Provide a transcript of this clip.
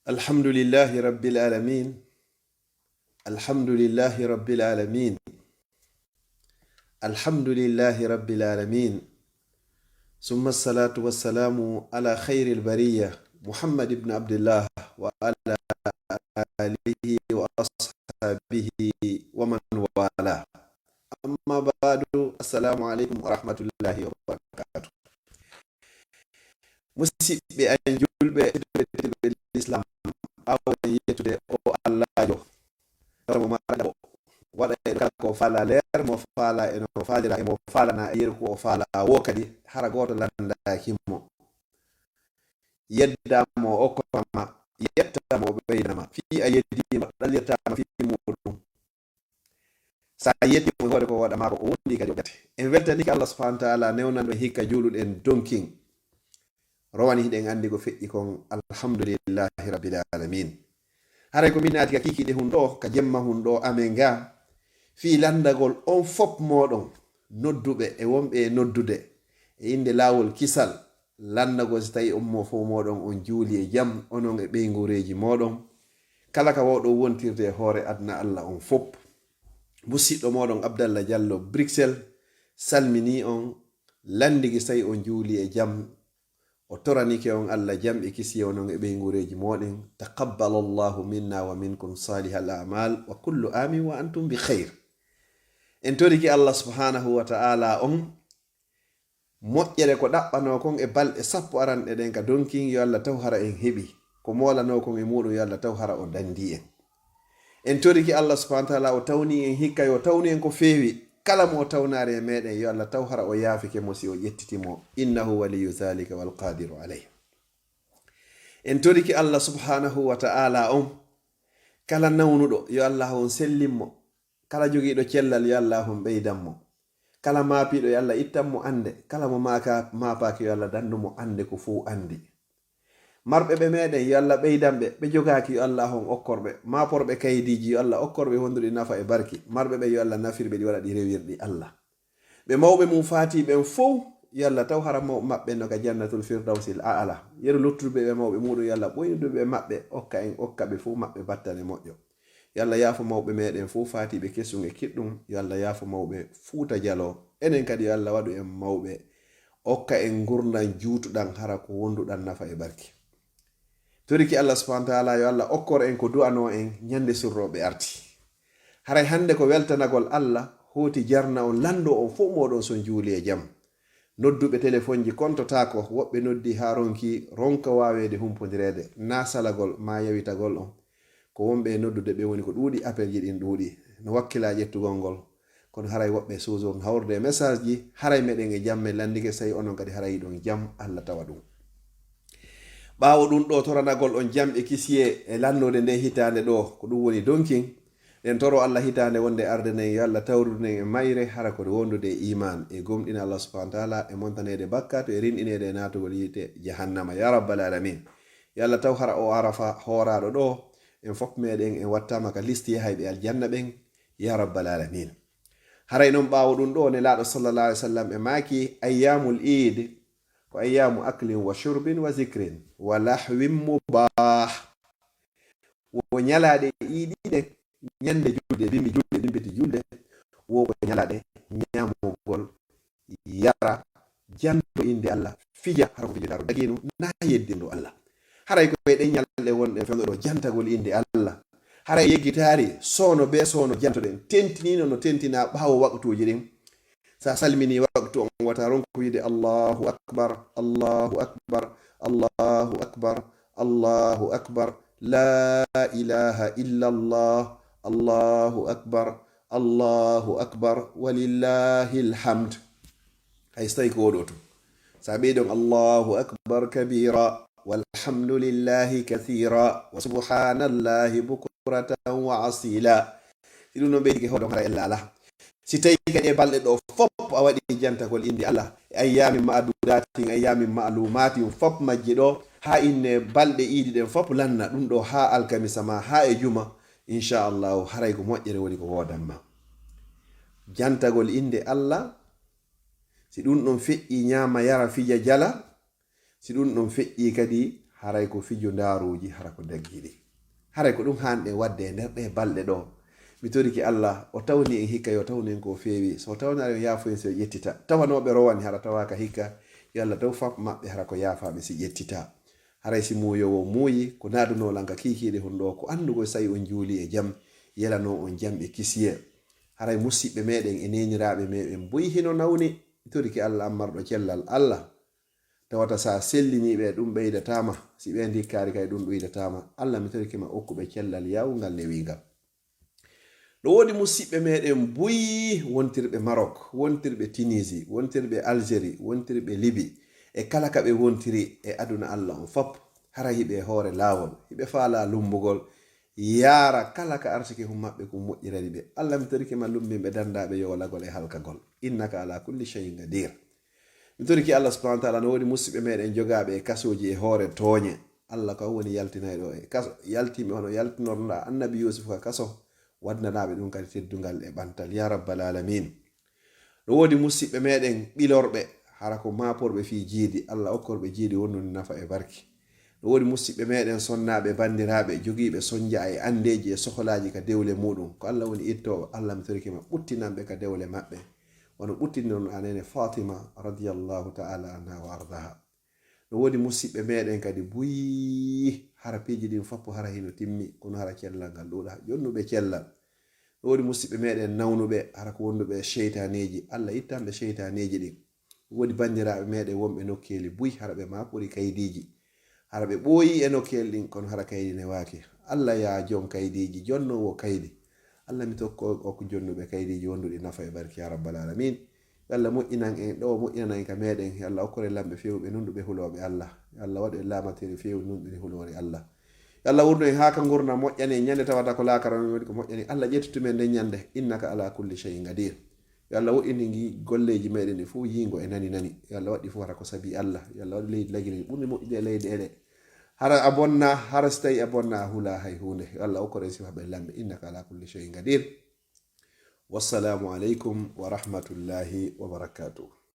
الحمد لله رب العالمين. الحمد لله رب العالمين. الحمد لله رب العالمين. ثم الصلاة والسلام على خير البرية محمد بن عبد الله وعلى آله وأصحابه ومن والاه. أما بعد، السلام عليكم ورحمة الله وبركاته. musidɓe an julɓe l'islam awon yettude o allahjo mo maraɗo waɗa e kala ko faala leer mo faala eno faalira emo faalana yeru ko o faala wo kadi hara goto landakimmo yeddamo o okkama yettamo o ɓeydama fi a yeddima ɗallirtama fi muɗum sa yettimo hoore ko waɗama ko o wondi kadi o ƴate en weltaniki allah subhanahu wa taala newnanɗo hikka juuluɗen donkin rowani hiɗen andi ko feƴƴi kon alhamdulillahi rabbil alamin. haray ko minati ka kikiɗe hun ɗo ka jemma hun ɗo amen ga fi landagol on fop moɗon nodduɓe e wonɓe e noddude e inde lawol kisal landagol so tawi ummo fo moɗon on juuli e jam onon e ɓeygureji moɗon kala ka wawɗo wontirde e hoore adna allah on fop. musidɗo moɗon Abdallah Diallo Bruxelles salmini on landigi so tawi on juuli e jam o toranike on allah jam e kisiye onon e ɓeygureji moɗen. taqabbalallahu minna wa minkum salihal a'mal wa kullu amin wa antum bi khair. en toriki allah subhanahu wa ta'ala on moƴƴere ko ɗaɓɓano kon e balɗe sappo aranɗe ɗen ka donkin yo allah taw hara en heɓi ko molano kon e muɗum yo allah taw hara o dandi en. en toriki allah subhanahu wa ta'ala o tawni en hikka yo tawni en ko feewi kala mo tawnare e meɗen yo allah taw hara o yaafike mo si o ƴettitimo innahu waliyu zalika wal qadiru alayh. en toriki allah subhanahu wa ta'ala on kala nawnuɗo yo allah on sellinmo, kala jogiiɗo cellal yo allah on ɓeydanmo, kala maapiɗo yo allah ittanmo ande, kala mo maapaki yo allah dandumo ande ko fuu andi. marɓe ɓe meɗen yo allah ɓeydanɓe, ɓe jogaki yo allah on okkorɓe, maaporɓe kaydiji yo allah okkorɓe wonduɗi nafa e barki, marɓe ɓe yo allah nafirɓe ɗi waɗa ɗi rewirɗi allah. ɓe mawɓe mum fatiɓen fof yo allah taw hara maɓɓe no ka jannatul firdausil a'la. yeru luttuɓe ɓe mawɓe muɗum yo allah ɓoynuduɓe maɓɓe okka en okkaɓe fof maɓɓe battane moƴƴo. yo allah yaafo mawɓe meɗen fof fatiɓe kesum e kiɗɗum, yo allah yaafo mawɓe fuuta jalo, enen kadi yo allah waɗu en mawɓe okka en gurdan juutuɗan hara ko wonduɗan nafa e barki. toriki allah subhanahu wa ta'ala yo allah okkor en ko du'ano en nyande surroɓe arti. haray hande ko weltanagol allah hoti jarna on lando on fof moɗon son juuli e jam. nodduɓe téléphone ji kontotako, woɓɓe noddi ha ronki ronka wawede humpodirede na salagol ma yawitagol on ko wonɓe noddude ɓe woni ko ɗuuɗi appel ji ɗin ɗuuɗi no wakkila ƴettugol ngol. kono haray woɓɓe suuso hawrde message ji haray meɗen e jamme landike sayi onon kadi haray ɗon jam allah tawa ɗum. ɓaawo ɗum ɗo toranagol on jam e kisiye e lannode nde hitande ɗo ko ɗum woni donkin ɗen toro allah hitande wonde arde nen yo allah tawrudunen e mayre hara kode wondude iman e gomɗina allah subhanahu wa ta'ala e montanede bakkato e rinɗinede e natugol yite jahannama ya rabbal alamin. yo allah taw hara o arafa horaɗo ɗo en fof meɗen en wattama ka listi yahayɓe aljanna ɓen ya rabbal alamin. haray noon ɓaawo ɗum ɗo ne laaɗo sallallahu alaihi wasallam e maaki ayyamul eid ko ayyamu aklin wa shurbin wa zikrin wa lahwin mubah. wo nyalaɗe iɗiɗe nyande julde bimbi julde bimbiti julde, wo ko nyalaɗe nyamugol yara jando inde allah fija hara ko fijiɗaro dagino na yeddinɗo allah. haray ko ɗe nyalɗe wonɗe fenɗo ɗo jantagol inde allah. haray yeggitari sono be sono jantoɗen tentinino no tentina ɓawo waktuji ɗin. sa salmini waktu on wata ronko wiide allahu akbar allahu akbar allahu akbar allahu akbar la ilaha illa allah allahu akbar walillahi alhamd. hay so tawi ko woɗo to sa ɓeydon allahu akbar kabira walhamdulillahi kathira wa subhanallahi bukratan wa asila. si ɗum noon ɓeydike hoɗon hara ella ala. si tawi kadi e balɗe ɗo fop a waɗi jantagol inde allah e ayyamin ma'dudatin ayyamin ma'lumatin fop majji ɗo ha inne balɗe iidi ɗen fop lanna ɗum ɗo ha alkamisa ma ha e juma inchallahu haray ko moƴƴere woni ko wodanma. jantagol inde allah si ɗum ɗon feƴƴi ñama yara fija jala, si ɗum ɗon feƴƴi kadi haray ko fijo ndaruji hara ko daggiɗi haray ko ɗum hanɗe wadde nder ɗe balɗe ɗo mi toriki Allah o tawni en hikka yo tawni en ko feewi so tawnare o yaafo en so ƴettita tawanoɓe rowani hara tawaka hikka yo Allah taw fap maɓɓe hara ko yaafaɓe si ƴettita haray si muuyowo muuyi ko nadunolanka kikiɗe hon ɗo ko andugo sayi on juuli e jaam yelano on jaam e kisiye haray musidɓe meɗen e neniraɓe meɗen boyi hino nawni mi toriki Allah ammarɗo cellal Allah tawata sa selliniɓe ɗum ɓeydatama si ɓe dikkari kay ɗum ɗuydatama Allah mi torikima okkuɓe cellal yawgal newingal ɗo wodi musidɓe meɗen buyi wontirɓe Maroc wontirɓe Tunisie wontirɓe Algérie wontirɓe Libye e kala kaɓe wontiri e aduna Allah on fop hara hiɓe hoore lawol hiɓe faala lumbugol yaara kala ka arsike hum maɓɓe ko moƴƴirani ɓe Allah mi torikima lumbimɓe dandaɓe yowlagol e halkagol innaka ala kulli shay'in qadir mi toriki Allah subhanahu wa ta'ala no wodi musidɓe meɗen jogaɓe e kasoji e hoore tooñe Allah ko woni yaltinayɗo e kaso yaltime hono yaltinorɗa annabi Yusuf ka kaso waddanaɓe ɗum kadi teddungal e ɓantal ya rabbal alamin no wodi musidɓe meɗen ɓilorɓe hara ko maporɓe fi jiidi Allah okkorɓe jiidi wonnude nafa e barki no wodi musidɓe meɗen sonnaɓe bandiraɓe jogiɓe sonja e andeji e sohlaji ka dewle muɗum ko Allah woni ittowo Allah mi torikima ɓuttinanɓe ka dewle maɓɓe wono ɓuttini non anene Fatima radiyallahu ta'ala anha wa ardaha no wodi musidɓe meɗen kadi buyi hara piji ɗin fappo hara hino timmi kono hara cellal ngal ɗuɗa jonnuɓe cellal no wodi musidɓe meɗen nawnuɓe hara ko wonduɓe sheytaneji Allah ittanɓe sheytaneji ɗin wodi bandiraɓe meɗen wonɓe nokkeli buyi hara ɓe makori kaydiji hara ɓe ɓooyi e nokkeli ɗin kono hara kaydi ne waki Allah ya jon kaydiji jonnowo kaydi Allah mi tokko o ko jonnuɓe kaydiji wonduɗi nafa e barki ya rabbal alamin Allah moƴƴinan en ɗo moƴƴinan en ka meɗen Allah okkore lamɓe fewɓe nunduɓe huloɓe Allah Allah waɗu en lamatiri fewi nunɗuɗi hulore Allah Allah wurno en haka gurna moƴƴani ñande tawata ko lakaran woni ko moƴƴani Allah ƴettutumen nden ñande innaka ala kulli shay'in qadir yo Allah woɗɗini gi golleji meɗen ɗi fu yingo e nani yo Allah waɗɗi fu hara ko sabi Allah yo Allah waɗi leydi lagiri ɓurni moƴƴude leydi eɗe hara a bonna hara so tawi a bonna a hula hay hunde yo Allah okkore sifaɓe lamɓe innaka ala kulli shay'in qadir wassalamu aleykum wa rahmatullahi wa barakatuh